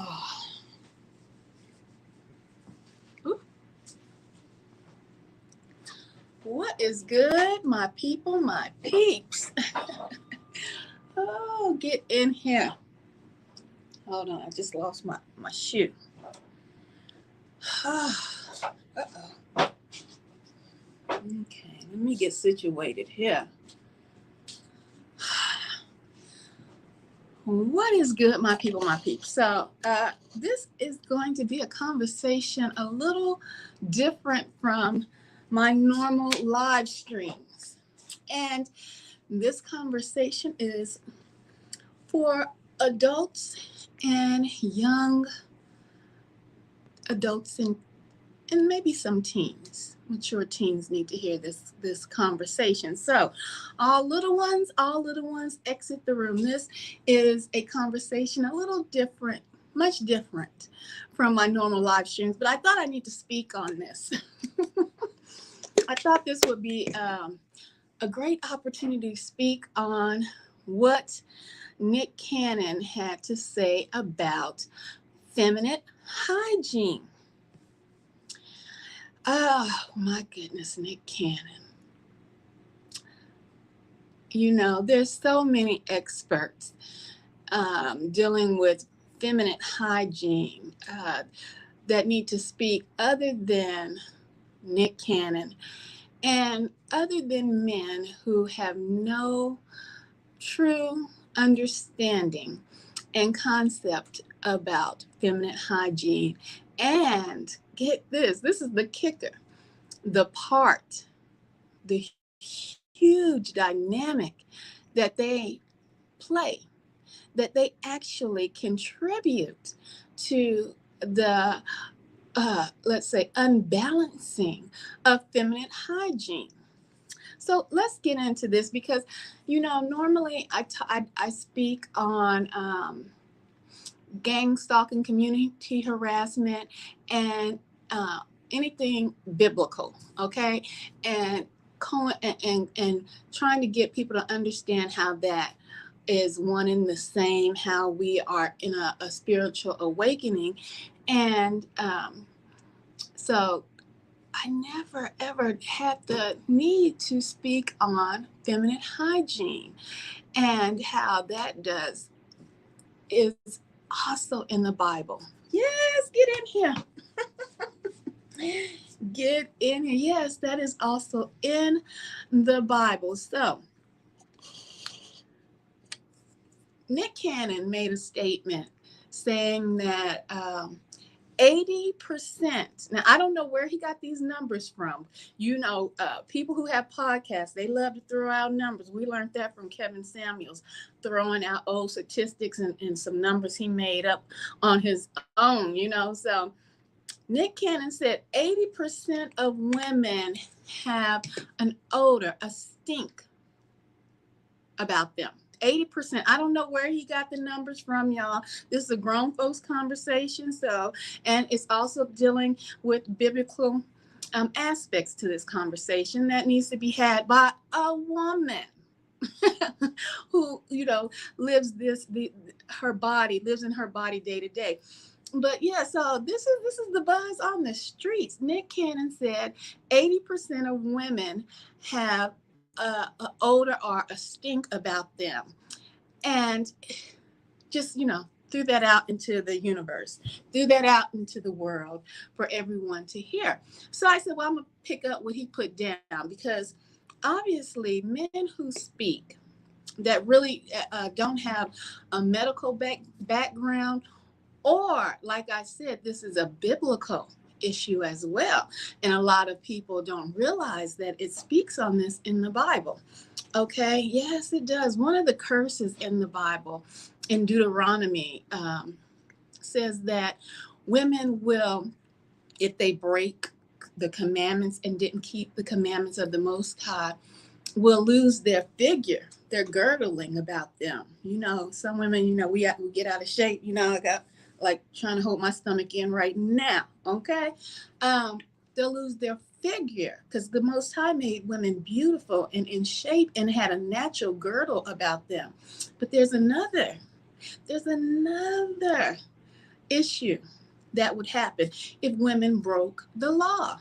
Oh. Ooh. What is good, my people, my peeps? Oh, get in here. Hold on, I just lost my shoe. Uh-oh. Okay, let me get situated here. What is good, my people, my peeps? So, this is going to be a conversation a little different from my normal live streams. And this conversation is for adults and young adults and maybe some teens. Mature teens need to hear this conversation. So, all little ones, exit the room. This is a conversation a little different, much different from my normal live streams. But I thought I need to speak on this. I thought this would be a great opportunity to speak on what Nick Cannon had to say about feminine hygiene. Oh, my goodness, Nick Cannon. You know, there's so many experts dealing with feminine hygiene that need to speak other than Nick Cannon and other than men who have no true understanding and concept about feminine hygiene. And get this is the kicker, the huge dynamic that they play, that they actually contribute to the, let's say, unbalancing of feminine hygiene. So let's get into this because, you know, normally I speak on gang stalking, community harassment, and anything biblical, okay? And trying to get people to understand how that is one and the same, how we are in a spiritual awakening. And so I never ever had the need to speak on feminine hygiene and how that is also in the Bible. Yes, get in here. Get in here. Yes, that is also in the Bible. So, Nick Cannon made a statement saying that 80%. Now, I don't know where he got these numbers from. You know, people who have podcasts, they love to throw out numbers. We learned that from Kevin Samuels, throwing out old statistics and some numbers he made up on his own, you know. So Nick Cannon said 80% of women have an odor, a stink about them. 80%. I don't know where he got the numbers from, y'all. This is a grown folks conversation. So, and it's also dealing with biblical aspects to this conversation that needs to be had by a woman who, you know, lives her body, lives in her body day to day. But yeah, so this is the buzz on the streets. Nick Cannon said 80% of women have an odor or a stink about them, and just, you know, threw that out into the universe, threw that out into the world for everyone to hear. So I said, well, I'm gonna pick up what he put down, because obviously men who speak that really don't have a medical background, or, like I said, this is a biblical issue as well. And a lot of people don't realize that it speaks on this in the Bible. Okay, yes, it does. One of the curses in the Bible, in Deuteronomy, says that women will, if they break the commandments and didn't keep the commandments of the Most High, will lose their figure, their girdling about them. You know, some women, you know, we get out of shape. You know, I got like trying to hold my stomach in right now. Okay, they'll lose their figure because the Most High made women beautiful and in shape and had a natural girdle about them. But there's another issue that would happen if women broke the law,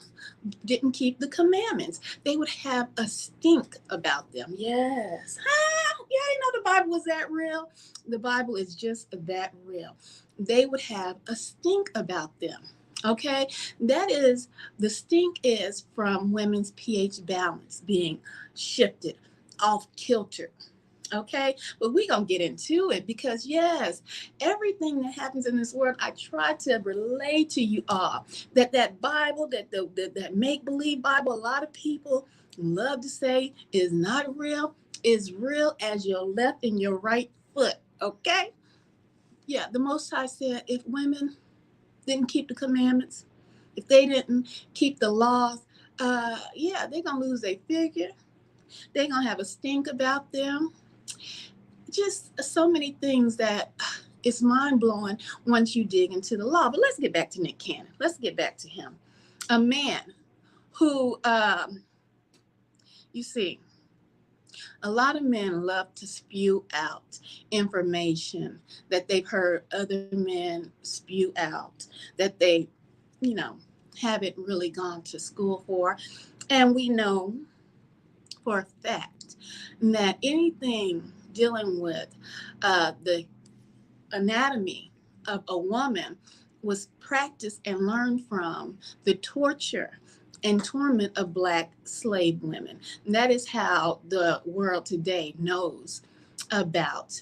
didn't keep the commandments. They would have a stink about them. Yes. Huh? Yeah, I didn't know the Bible was that real. The Bible is just that real. They would have a stink about them. Okay, that is the stink is from women's pH balance being shifted off kilter. Okay, but we're gonna get into it because yes, everything that happens in this world, I try to relate to you all that Bible, that make-believe Bible, a lot of people love to say is not real, is real as your left and your right foot. Okay, yeah, the Most High said if women didn't keep the commandments, if they didn't keep the laws, yeah, they're gonna lose their figure, they're gonna have a stink about them, just so many things that it's mind blowing once you dig into the law. But let's get back to Nick Cannon. Let's get back to him. A man who, you see, a lot of men love to spew out information that they've heard other men spew out, that they, you know, haven't really gone to school for. And we know for a fact that anything dealing with the anatomy of a woman was practiced and learned from the torture and torment of Black slave women. And that is how the world today knows about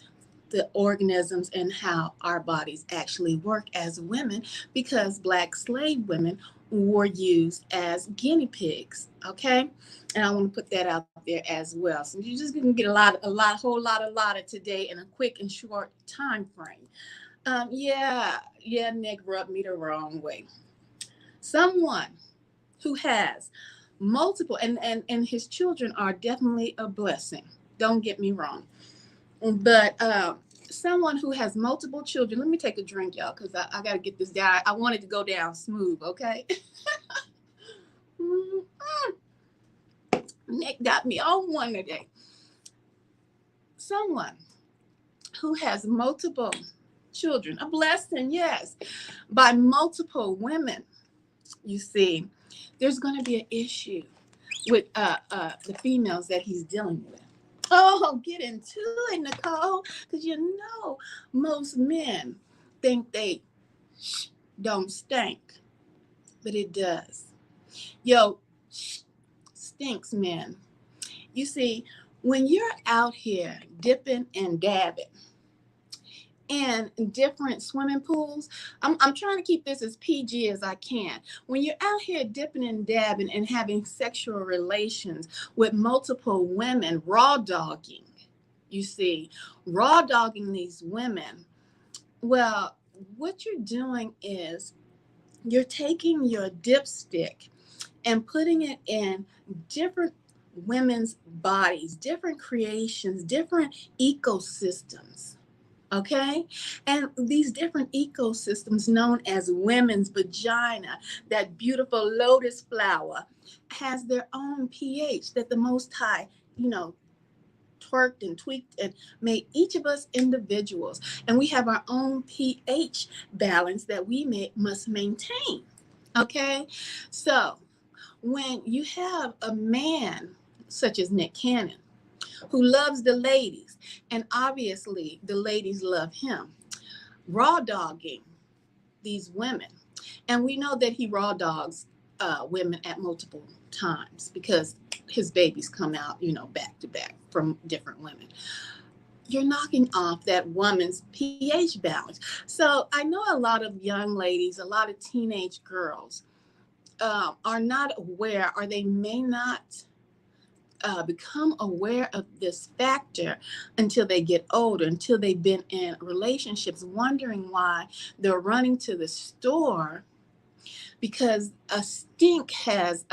the organisms and how our bodies actually work as women, because Black slave women were used as guinea pigs. Okay, and I want to put that out there as well. So you just gonna get a lot of today in a quick and short time frame. Yeah, Nick rubbed me the wrong way. Someone who has multiple, and his children are definitely a blessing. Don't get me wrong, but someone who has multiple children. Let me take a drink, y'all, because I got to get this down. I want it to go down smooth, okay? Nick got me on one today. Someone who has multiple children, a blessing, yes, by multiple women, you see, there's going to be an issue with the females that he's dealing with. Oh, get into it, Nicole, because you know most men think they don't stink, but it does. Yo, stinks, man. You see, when you're out here dipping and dabbing in different swimming pools, I'm trying to keep this as PG as I can. When you're out here dipping and dabbing and having sexual relations with multiple women, raw dogging, you see, raw dogging these women, well, what you're doing is you're taking your dipstick and putting it in different women's bodies, different creations, different ecosystems. Okay. And these different ecosystems, known as women's vagina, that beautiful lotus flower, has their own pH that the Most High, you know, twerked and tweaked and made each of us individuals. And we have our own pH balance that must maintain. Okay. So when you have a man such as Nick Cannon, who loves the ladies, and obviously the ladies love him, raw dogging these women. And we know that he raw dogs women at multiple times because his babies come out, you know, back to back from different women. You're knocking off that woman's pH balance. So I know a lot of young ladies, a lot of teenage girls are not aware, or they may not become aware of this factor until they get older, until they've been in relationships, wondering why they're running to the store because a stink has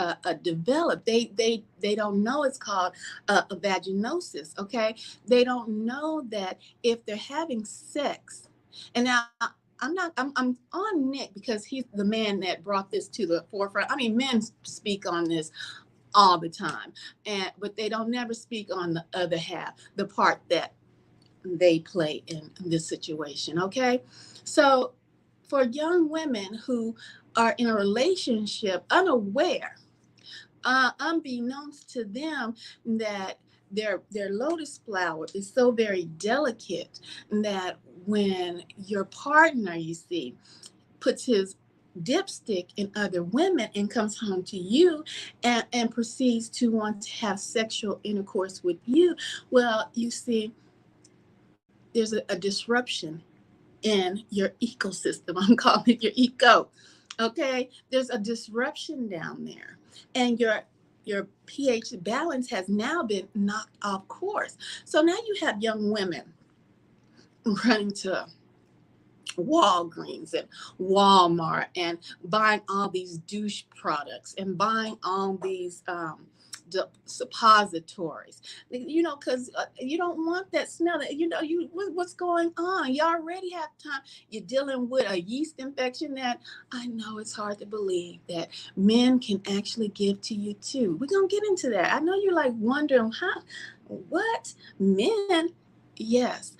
developed. They don't know it's called a vaginosis. Okay, they don't know that if they're having sex, and now I'm on Nick because he's the man that brought this to the forefront. I mean, men speak on this all the time, but they don't never speak on the other half, the part that they play in this situation. Okay, so for young women who are in a relationship unaware, unbeknownst to them, that their lotus flower is so very delicate that when your partner, you see, puts his dipstick in other women and comes home to you and proceeds to want to have sexual intercourse with you, well, you see, there's a disruption in your ecosystem. I'm calling it your eco. Okay, there's a disruption down there, and your pH balance has now been knocked off course. So now you have young women running to Walgreens and Walmart and buying all these douche products and buying all these suppositories, you know, because you don't want that smell. You know, what's going on? You already have time. You're dealing with a yeast infection that I know it's hard to believe that men can actually give to you too. We're gonna get into that. I know you're like wondering, huh? What men? Yes.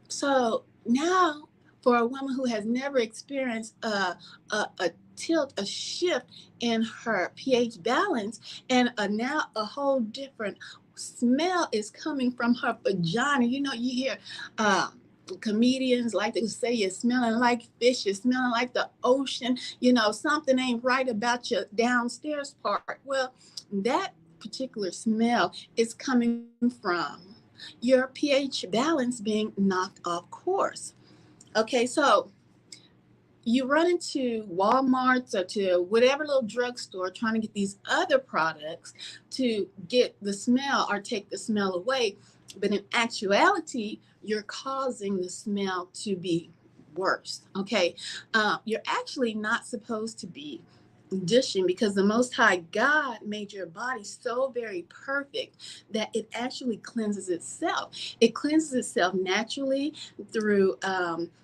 So now, for a woman who has never experienced a tilt, a shift in her pH balance, and now a whole different smell is coming from her vagina. You know, you hear comedians like to say you're smelling like fish, you're smelling like the ocean, you know, something ain't right about your downstairs part. Well, that particular smell is coming from your pH balance being knocked off course. Okay, so you run into Walmarts or to whatever little drugstore trying to get these other products to get the smell or take the smell away. But in actuality, you're causing the smell to be worse. Okay, you're actually not supposed to be dishing, because the Most High God made your body so very perfect that it actually cleanses itself. It cleanses itself naturally through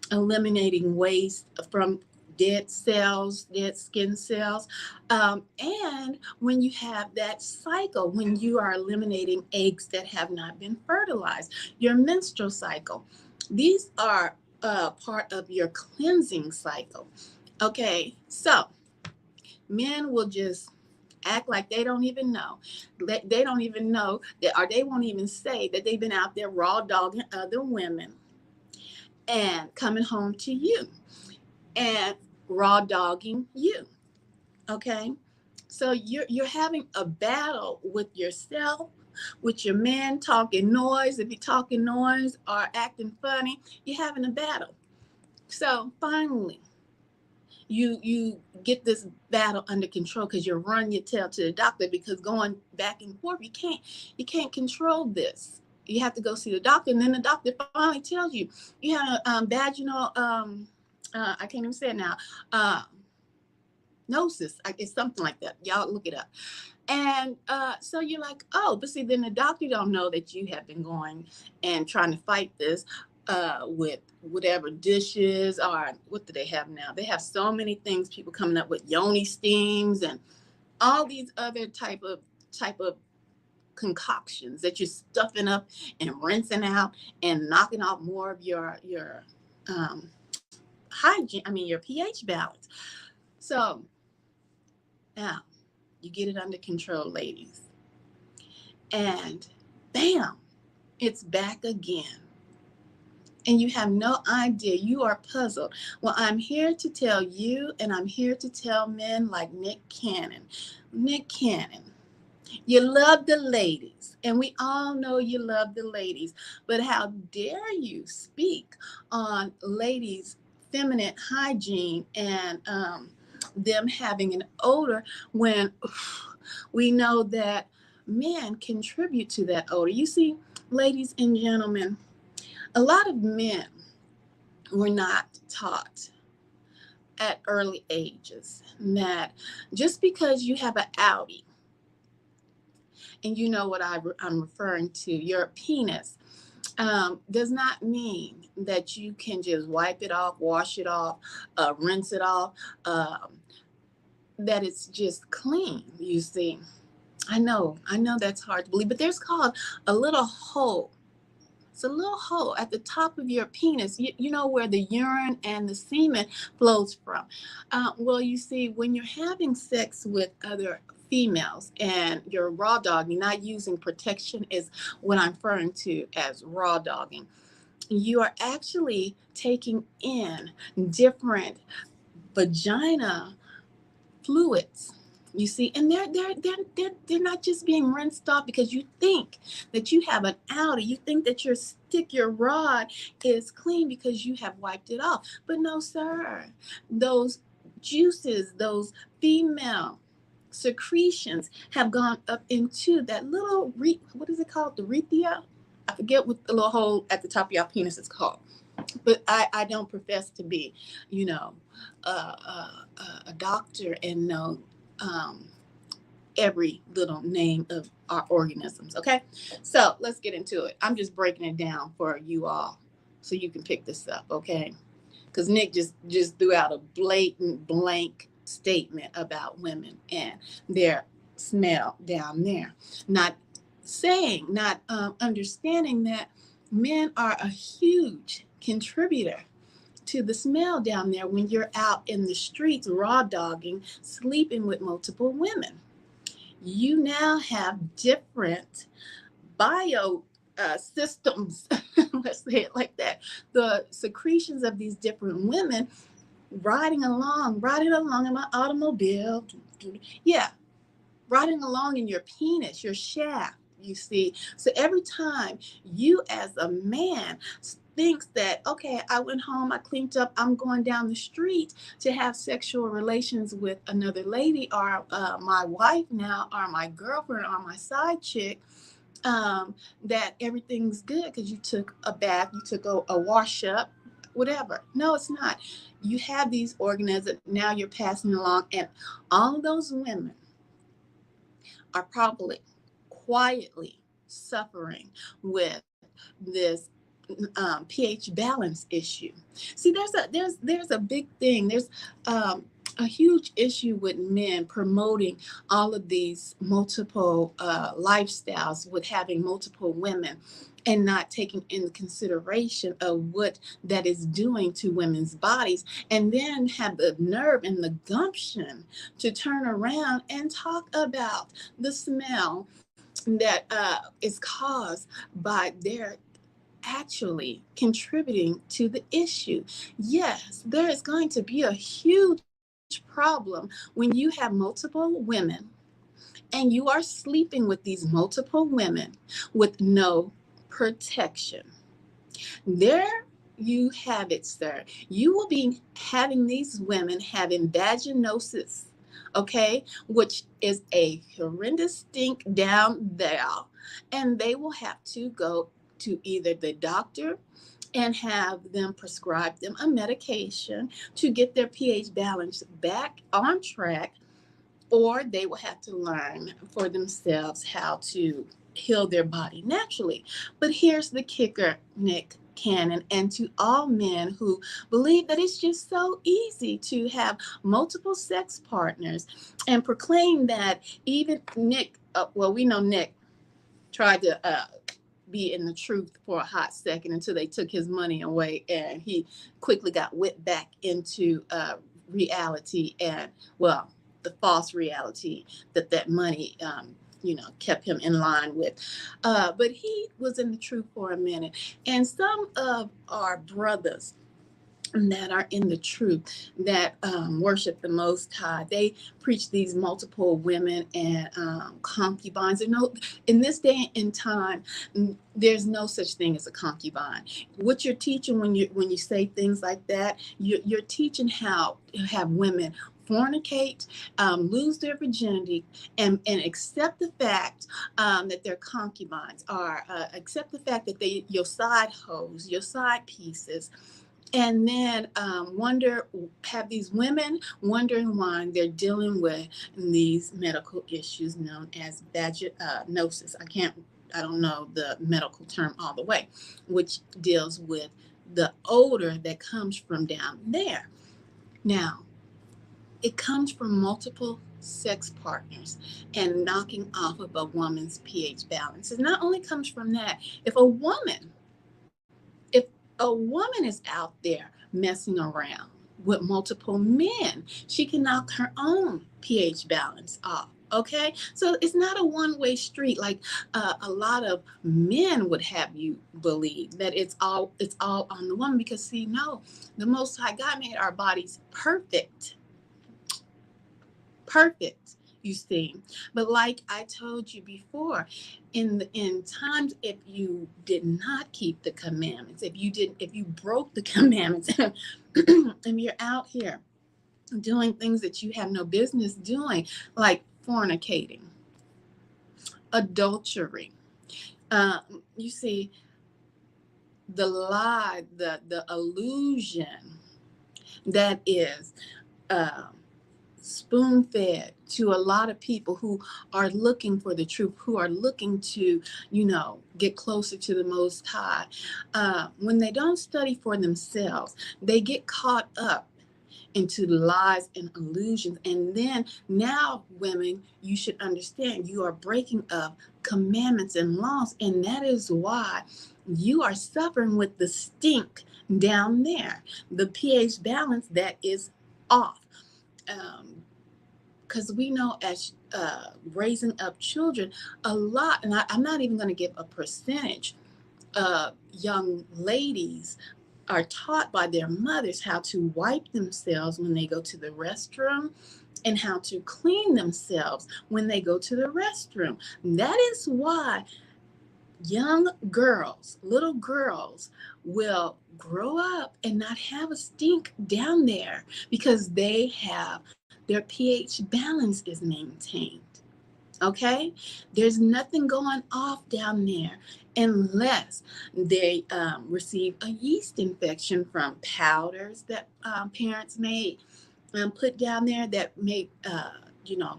eliminating waste from dead cells, dead skin cells. And when you have that cycle, when you are eliminating eggs that have not been fertilized, your menstrual cycle, these are part of your cleansing cycle. Okay, so men will just act like they don't even know. They don't even know that, or they won't even say that they've been out there raw dogging other women and coming home to you and raw dogging you. Okay, so you're having a battle with yourself, with your man talking noise. If you're talking noise or acting funny, you're having a battle. So finally, you get this battle under control because you run your tail to the doctor, because going back and forth, you can't control this. You have to go see the doctor, and then the doctor finally tells you you have a vaginal I can't even say it now, uh gnosis. It's something like that. Y'all look it up. And so you're like, oh, but see, then the doctor don't know that you have been going and trying to fight this with whatever dishes, or what do they have now? They have so many things. People coming up with yoni steams and all these other type of concoctions that you're stuffing up and rinsing out and knocking off more of your hygiene. I mean, your pH balance. So now you get it under control, ladies, and bam, it's back again. And you have no idea. You are puzzled. Well, I'm here to tell you, and I'm here to tell men like Nick Cannon. Nick Cannon, you love the ladies, and we all know you love the ladies, but how dare you speak on ladies' feminine hygiene and them having an odor when we know that men contribute to that odor. You see, ladies and gentlemen, a lot of men were not taught at early ages that just because you have an Audi, and you know what I'm referring to, your penis, does not mean that you can just wipe it off, wash it off, rinse it off, that it's just clean, you see. I know that's hard to believe, but there's called a little hole It's a little hole at the top of your penis. You know where the urine and the semen flows from. Well, you see, when you're having sex with other females and you're raw dogging, not using protection is what I'm referring to as raw dogging. You are actually taking in different vagina fluids. You see, and they're not just being rinsed off because you think that you have an outie. You think that your rod is clean because you have wiped it off. But no, sir. Those juices, those female secretions have gone up into that little what is it called? The rethia? I forget what the little hole at the top of your penis is called. But I don't profess to be, you know, a doctor and know every little name of our organisms. Okay, so let's get into it. I'm just breaking it down for you all so you can pick this up. Okay, because Nick just threw out a blatant blank statement about women and their smell down there, not understanding that men are a huge contributor to the smell down there when you're out in the streets raw dogging, sleeping with multiple women. You now have different bio systems, let's say it like that. The secretions of these different women riding along in my automobile. Yeah, riding along in your penis, your shaft, you see. So every time you as a man thinks that, okay, I went home, I cleaned up, I'm going down the street to have sexual relations with another lady or my wife now or my girlfriend or my side chick, that everything's good because you took a bath, you took a wash up, whatever. No, it's not. You have these organisms now you're passing along, and all those women are probably quietly suffering with this pH balance issue. See, there's a big thing. There's a huge issue with men promoting all of these multiple lifestyles with having multiple women and not taking into consideration of what that is doing to women's bodies, and then have the nerve and the gumption to turn around and talk about the smell that is caused by their actually contributing to the issue. Yes, there is going to be a huge problem when you have multiple women and you are sleeping with these multiple women with no protection. There you have it, sir. You will be having these women having vaginosis, okay, which is a horrendous stink down there. And they will have to go to either the doctor and have them prescribe them a medication to get their pH balance back on track, or they will have to learn for themselves how to heal their body naturally. But here's the kicker, Nick Cannon, and to all men who believe that it's just so easy to have multiple sex partners and proclaim that even Nick, well, we know Nick tried to be in the truth for a hot second until they took his money away, and he quickly got whipped back into reality and, well, the false reality that money kept him in line with, but he was in the truth for a minute. And some of our brothers that are in the truth, that worship the Most High, they preach these multiple women and concubines. And no, in this day and time, there's no such thing as a concubine. What you're teaching when you say things like that, you're teaching how to have women fornicate, lose their virginity, and accept the fact that they're concubines, or accept the fact that they your side hoes, your side pieces, and then have these women wondering why they're dealing with these medical issues known as vaginosis. I don't know the medical term all the way, which deals with the odor that comes from down there. Now, it comes from multiple sex partners and knocking off of a woman's pH balance. It not only comes from that, if a woman a woman is out there messing around with multiple men, she can knock her own pH balance off. Okay, so it's not a one-way street like a lot of men would have you believe that it's all on the woman. Because see, no, the Most High God made our bodies perfect, perfect, you see. But like I told you before, in times, if you did not keep the commandments, if you broke the commandments, and you're out here doing things that you have no business doing, like fornicating, adultery, you see, the lie, the illusion that is um, spoon fed to a lot of people who are looking for the truth, who are looking to, get closer to the Most High. When they don't study for themselves, they get caught up into lies and illusions. And then now, women, you should understand you are breaking of commandments and laws. And that is why you are suffering with the stink down there, the pH balance that is off. Because we know as raising up children, a lot, and I'm not even going to give a percentage, young ladies are taught by their mothers how to wipe themselves when they go to the restroom and how to clean themselves when they go to the restroom. That is why young girls, little girls, will grow up and not have a stink down there because they have their pH balance is maintained. Okay, there's nothing going off down there unless they receive a yeast infection from powders that parents may put down there that may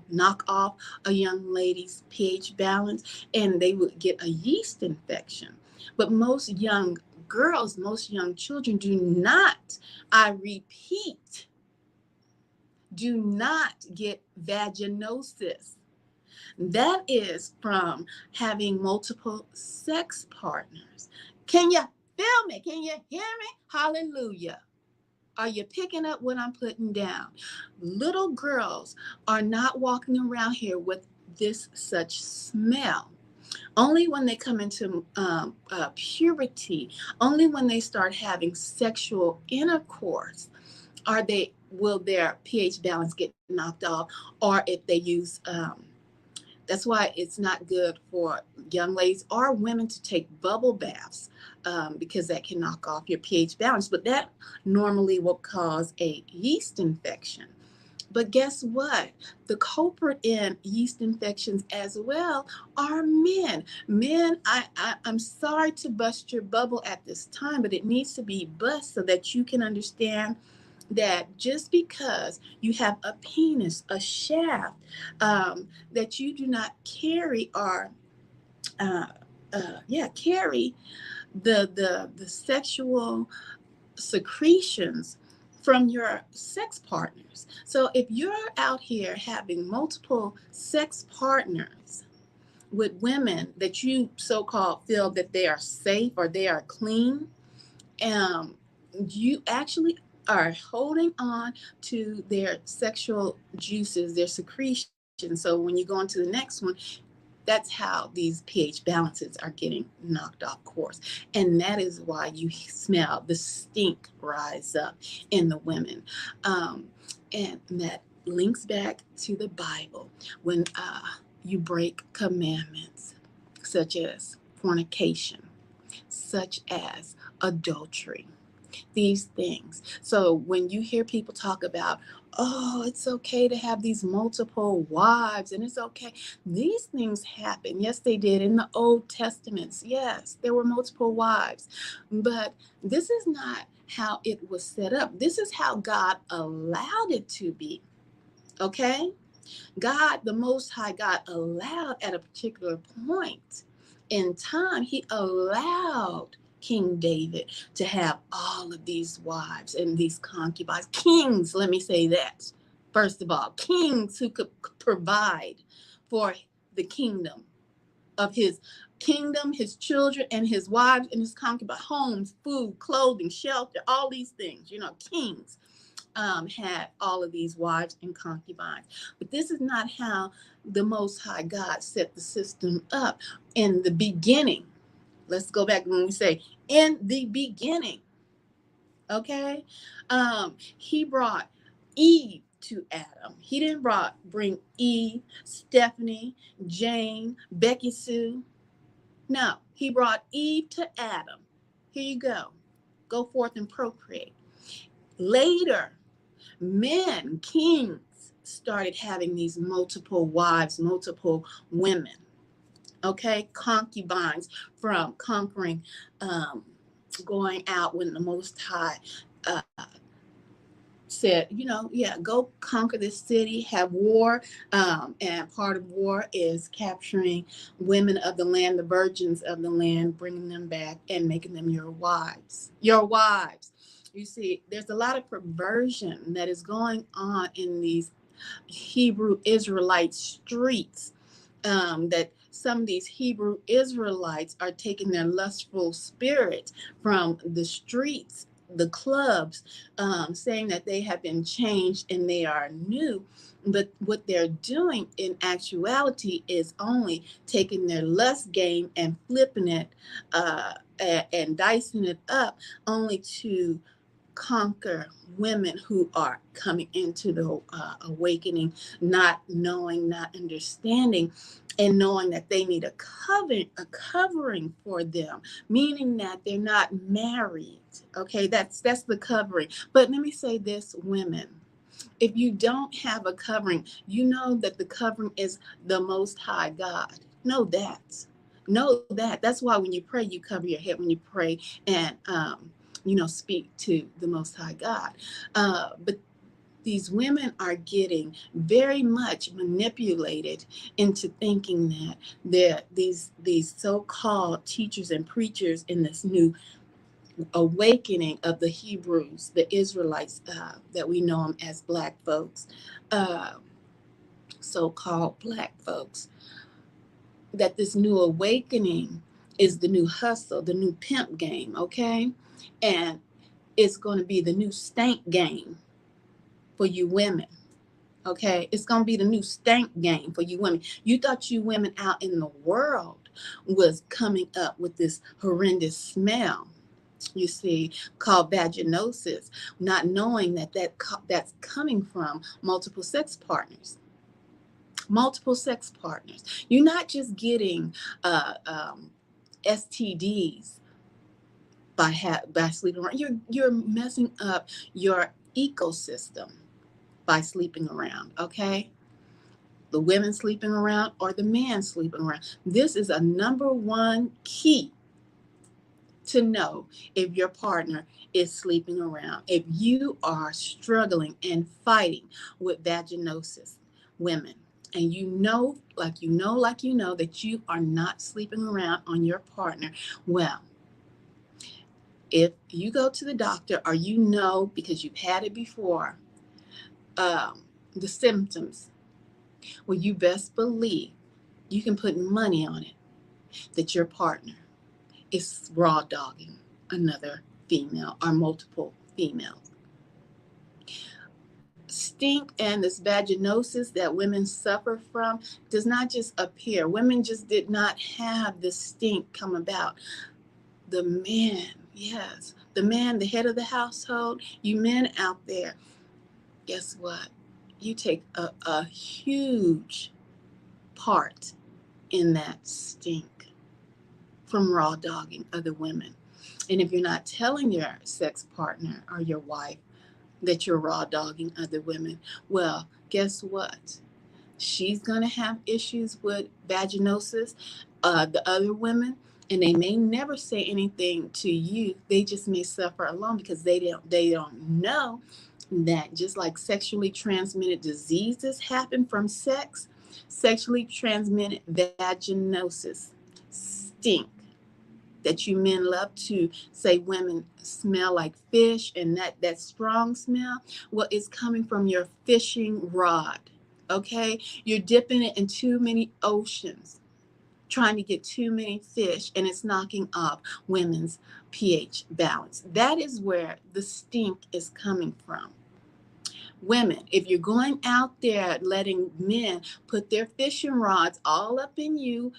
knock off a young lady's pH balance, and they would get a yeast infection. But most young girls, most young children do not, I repeat, do not get vaginosis. That is from having multiple sex partners. Can you feel me? Can you hear me? Hallelujah. Are you picking up what I'm putting down? Little girls are not walking around here with this such smell. Only when they come into puberty, only when they start having sexual intercourse, will their pH balance get knocked off, or if they use that's why it's not good for young ladies or women to take bubble baths, because that can knock off your pH balance. But that normally will cause a yeast infection. But guess what? The culprit in yeast infections as well are men. Men, I'm sorry to bust your bubble at this time, but it needs to be bust so that you can understand that just because you have a penis, a shaft, that you do not carry or carry the sexual secretions from your sex partners. So if you're out here having multiple sex partners with women that you so-called feel that they are safe or they are clean, you actually are holding on to their sexual juices, their secretions. So when you go on to the next one, that's how these pH balances are getting knocked off course. And that is why you smell the stink rise up in the women. And that links back to the Bible when you break commandments such as fornication, such as adultery, these things. So when you hear people talk about, oh, it's okay to have these multiple wives and it's okay, these things happen. Yes, they did in the Old Testaments. Yes, there were multiple wives, but this is not how it was set up. This is how God allowed it to be. Okay? God, the Most High God, allowed at a particular point in time, he allowed King David to have all of these wives and these concubines. Kings, let me say that. First of all, kings who could provide for the kingdom of his kingdom, his children, and his wives, and his concubines, homes, food, clothing, shelter, all these things. Kings had all of these wives and concubines. But this is not how the Most High God set the system up in the beginning. Let's go back when we say in the beginning. Okay, he brought Eve to Adam. He didn't bring Eve, Stephanie, Jane, Becky Sue. No, he brought Eve to Adam. Here you go. Go forth and procreate. Later, men, kings, started having these multiple wives, multiple women. Okay, concubines from conquering, going out when the Most High uh, said, yeah, go conquer this city, have war. And part of war is capturing women of the land, the virgins of the land, bringing them back and making them your wives. Your wives. You see, there's a lot of perversion that is going on in these Hebrew Israelite streets, that some of these Hebrew Israelites are taking their lustful spirit from the streets, the clubs, saying that they have been changed and they are new. But what they're doing in actuality is only taking their lust game and flipping it and dicing it up, only to conquer women who are coming into the awakening, not knowing, not understanding, and knowing that they need a covering for them, meaning that they're not married. Okay, that's the covering. But let me say this, women. If you don't have a covering, you know that the covering is the Most High God. Know that. Know that. That's why when you pray, you cover your head when you pray and speak to the Most High God. But these women are getting very much manipulated into thinking that these so-called teachers and preachers in this new awakening of the Hebrews, the Israelites, that we know them as Black folks, uh, so-called Black folks, that this new awakening is the new hustle, the new pimp game, okay? And it's going to be the new stank game for you women. Okay, it's going to be the new stank game for you women. You thought you women out in the world was coming up with this horrendous smell, you see, called vaginosis, not knowing that's coming from multiple sex partners. Multiple sex partners. You're not just getting STDs by sleeping around. You're messing up your ecosystem by sleeping around, okay? The women sleeping around or the man sleeping around. This is a number one key to know if your partner is sleeping around. If you are struggling and fighting with vaginosis, women, and like you know that you are not sleeping around on your partner, well, if you go to the doctor or because you've had it before, the symptoms, well, you best believe you can put money on it that your partner is raw dogging another female or multiple females. Stink and this vaginosis that women suffer from does not just appear. Women just did not have this stink come about. The man, yes, the man, the head of the household, you men out there, guess what? You take a huge part in that stink from raw dogging other women. And if you're not telling your sex partner or your wife that you're raw dogging other women, well, guess what? She's going to have issues with vaginosis, the other women, and they may never say anything to you. They just may suffer alone because they don't know that just like sexually transmitted diseases happen from sex, sexually transmitted vaginosis, stink, that you men love to say women smell like fish, and that strong smell, well, it's coming from your fishing rod. Okay, you're dipping it in too many oceans. trying to get too many fish, and it's knocking off women's pH balance. That is where the stink is coming from. Women, if you're going out there letting men put their fishing rods all up in you,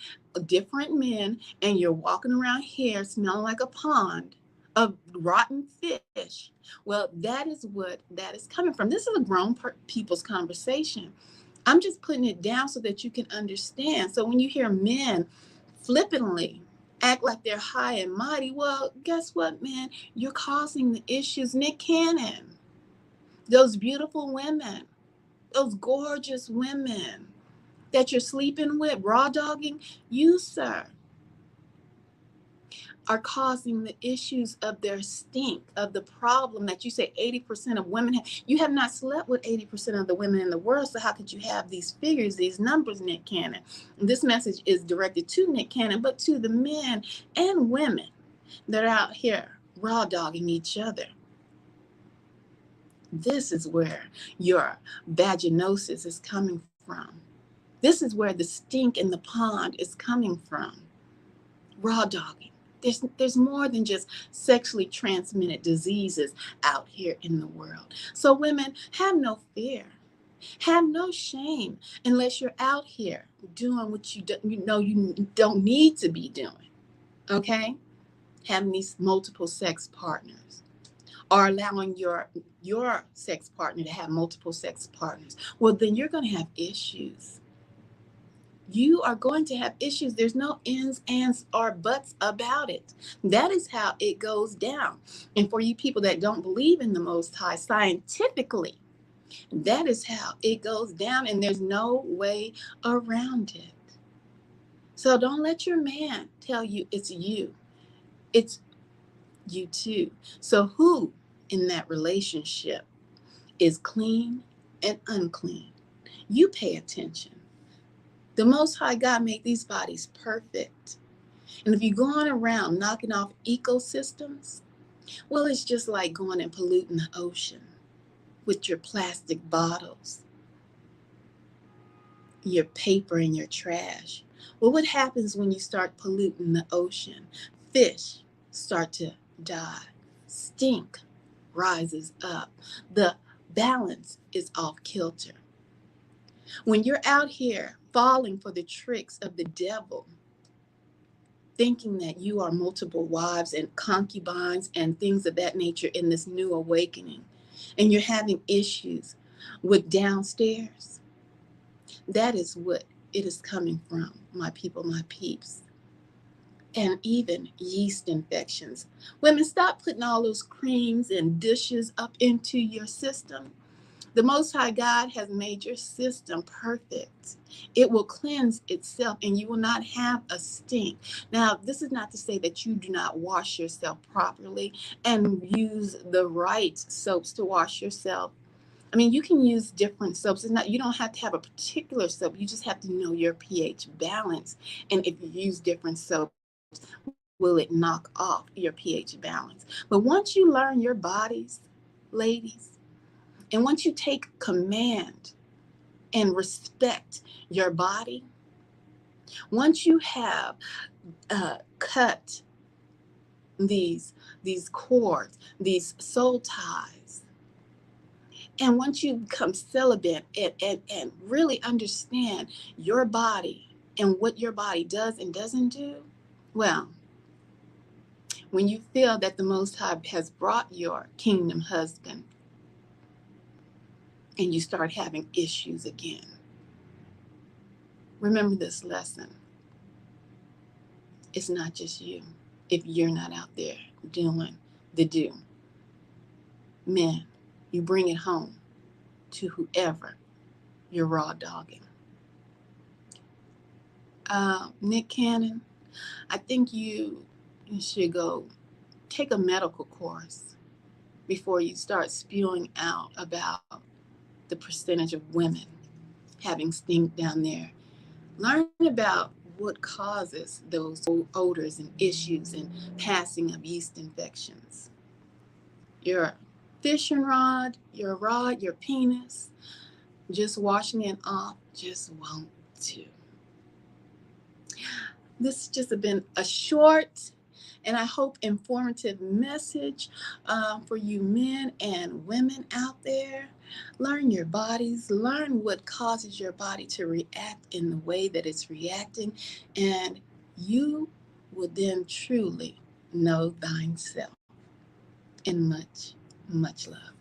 different men, and you're walking around here smelling like a pond of rotten fish, well, that is what that is coming from. This is a grown people's conversation. I'm just putting it down so that you can understand. So when you hear men flippantly act like they're high and mighty, well, guess what, man? You're causing the issues. Nick Cannon, those beautiful women, those gorgeous women that you're sleeping with, raw dogging, you, sir, are causing the issues of their stink, of the problem that you say 80% of women have. You have not slept with 80% of the women in the world, so how could you have these figures, these numbers, Nick Cannon? And this message is directed to Nick Cannon, but to the men and women that are out here raw dogging each other. This is where your vaginosis is coming from. This is where the stink in the pond is coming from. Raw dogging. There's more than just sexually transmitted diseases out here in the world. So women, have no fear. Have no shame unless you're out here doing what you know you don't need to be doing. Okay? Having these multiple sex partners, or allowing your sex partner to have multiple sex partners. Well, then you're going to have issues. You are going to have issues. There's no ins, ands, or buts about it. That is how it goes down. And for you people that don't believe in the Most High scientifically, that is how it goes down, and there's no way around it. So don't let your man tell you it's you. It's you too. So who in that relationship is clean and unclean? You pay attention. The Most High God made these bodies perfect. And if you're going around knocking off ecosystems, well, it's just like going and polluting the ocean with your plastic bottles, your paper, and your trash. Well, what happens when you start polluting the ocean? Fish start to die. Stink rises up. The balance is off kilter. When you're out here falling for the tricks of the devil, thinking that you are multiple wives and concubines and things of that nature in this new awakening, and you're having issues with downstairs, that is what it is coming from, my people, my peeps. And even yeast infections. Women, stop putting all those creams and dishes up into your system. The Most High God has made your system perfect. It will cleanse itself and you will not have a stink. Now, this is not to say that you do not wash yourself properly and use the right soaps to wash yourself. I mean, you can use different soaps. You don't have to have a particular soap. You just have to know your pH balance. And if you use different soaps, will it knock off your pH balance? But once you learn your bodies, ladies, and once you take command and respect your body, once you have cut these cords, these soul ties, and once you become celibate and really understand your body and what your body does and doesn't do, well, when you feel that the Most High has brought your kingdom husband and you start having issues again, remember this lesson. It's not just you if you're not out there doing the do. Men, you bring it home to whoever you're raw dogging. Nick Cannon, I think you should go take a medical course before you start spewing out about the percentage of women having stink down there. Learn about what causes those odors and issues and passing of yeast infections. Your fishing rod, your penis, just washing it off just won't do. This has just been a short and I hope informative message for you men and women out there. Learn your bodies, learn what causes your body to react in the way that it's reacting, and you will then truly know thyself. And much, much love.